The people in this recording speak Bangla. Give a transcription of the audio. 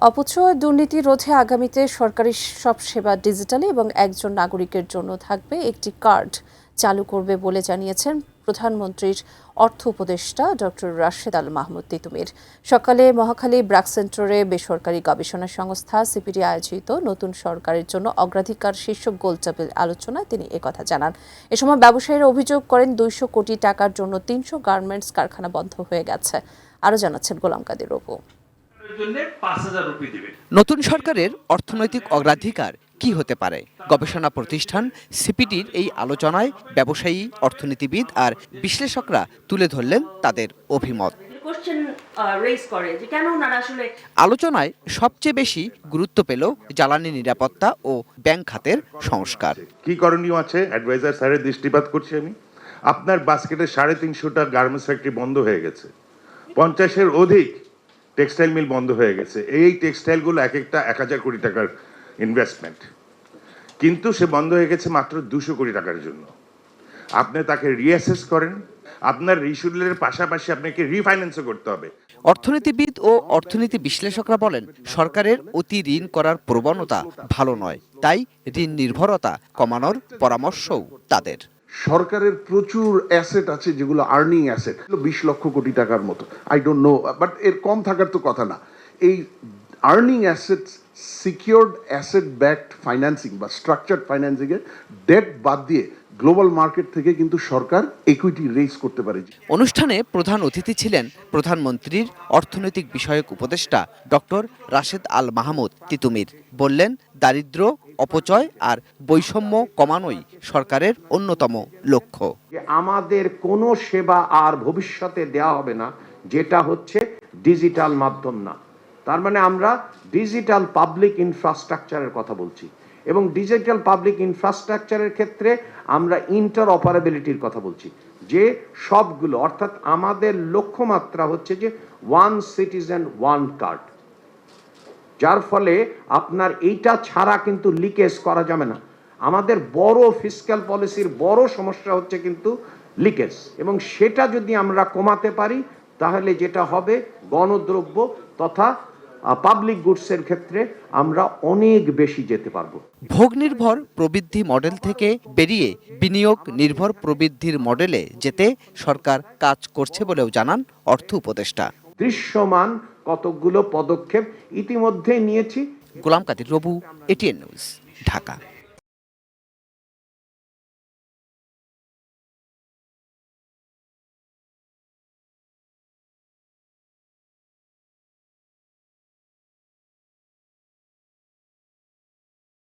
অপচয় দুর্নীতি রোধে আগামীতে সরকারি সব সেবা ডিজিটালি এবং একজন নাগরিকের জন্য থাকবে একটি কার্ড চালু করবে বলে জানিয়েছেন প্রধানমন্ত্রীর অর্থ উপদেষ্টা ডক্টর রাশেদ আল মাহমুদ তিতুমির। সকালে মহাখালী ব্র্যাক সেন্টারে বেসরকারি গবেষণা সংস্থা সিপিডি আয়োজিত নতুন সরকারের জন্য অগ্রাধিকার শীর্ষক গোলটেবিল আলোচনায় তিনি একথা জানান। এ সময় ব্যবসায়ীরা অভিযোগ করেন 200 কোটি টাকার জন্য 300 গার্মেন্টস কারখানা বন্ধ হয়ে গেছে। আরও জানাচ্ছেন গোলাম কাদের অপু। নতুন সরকারের অর্থনৈতিক অগ্রাধিকার কি হতে পারে? গবেষণা প্রতিষ্ঠান সিপিডির এই আলোচনায় ব্যবসায়ী, অর্থনীতিবিদ আর বিশ্লেষকরা তুলে ধরলেন তাদের অভিমত। আলোচনায় সবচেয়ে বেশি গুরুত্ব পেল জ্বালানি নিরাপত্তা ও ব্যাংক খাতের সংস্কার। কি করণীয় আছে অ্যাডভাইজার স্যারের দৃষ্টিপাত করছি আমি। আপনার বাস্কেটে 350টা গার্মেন্টস ফ্যাক্টরি বন্ধ হয়ে গেছে, 50-এর অধিক টেক্সটাইল মিল বন্ধ হয়ে গেছে। এই টেক্সটাইলগুলো এক একটা 1000 কোটি টাকার ইনভেস্টমেন্ট, কিন্তু সে বন্ধ হয়ে গেছে মাত্র 200 কোটি টাকার জন্য। আপনি তাকে রিঅ্যাসেস করেন, আপনার রিশিডিউলের পাশাপাশি আপনাকে রিফাইন্যান্সও করতে হবে। অর্থনীতিবিদ ও অর্থনীতি বিশ্লেষকরা বলেন, সরকারের অতি ঋণ করার প্রবণতা ভালো নয়, তাই ঋণ নির্ভরতা কমানোর পরামর্শও তাদের। সরকারের প্রচুর অ্যাসেট আছে যেগুলো আর্নিং অ্যাসেট, 20 লক্ষ কোটি টাকার মতো, আই ডোন্ট নো, বাট এর কম থাকার তো কথা না। এই earning asset, secured asset backed financing বা স্ট্রাকচার্ড ফাইন্যান্সিংয়ে ডেট বাদ দিয়ে গ্লোবাল মার্কেট থেকে কিন্তু সরকার ইকুইটি রেইজ করতে পারে। অনুষ্ঠানে প্রধান অতিথি ছিলেন প্রধানমন্ত্রীর অর্থনৈতিক বিষয়ক উপদেষ্টা ডক্টর রাশেদ আল মাহমুদ তিতুমির। বললেন, দারিদ্র্য, অপচয় আর বৈষম্য কমানোই সরকারের অন্যতম লক্ষ্য। আমাদের কোনো সেবা আর ভবিষ্যতে দেওয়া হবে না যেটা হচ্ছে ডিজিটাল মাধ্যম না। তার মানে আমরা ডিজিটাল পাবলিক ইনফ্রাস্ট্রাকচারের কথা বলছি, এবং ডিজিটাল পাবলিক ইনফ্রাস্ট্রাকচারের ক্ষেত্রে আমরা ইন্টার অপারেবিলিটির কথা বলছি, যে সবগুলো, অর্থাৎ আমাদের লক্ষ্যমাত্রা হচ্ছে যে 1 সিটিজেন 1 কার্ড, যার ফলে আপনার এইটা ছাড়া কিন্তু লিকেজ করা যাবে না। আমাদের বড় ফিসক্যাল পলিসির বড় সমস্যা হচ্ছে কিন্তু লিকেজ, এবং সেটা যদি আমরা কমাতে পারি তাহলে যেটা হবে, গণদ্রব্য তথা পাবলিক গুডসের ক্ষেত্রে আমরা অনেক বেশি যেতে পারবো। ভোগ নির্ভর প্রবৃদ্ধি মডেল থেকে বেরিয়ে বিনিয়োগ নির্ভর প্রবৃদ্ধির মডেলে যেতে সরকার কাজ করছে বলেও জানান অর্থ উপদেষ্টা। দৃশ্যমান কতগুলো পদক্ষেপ ইতিমধ্যে নিয়েছি। গোলাম কাদের অপু, এটিএন নিউজ, ঢাকা।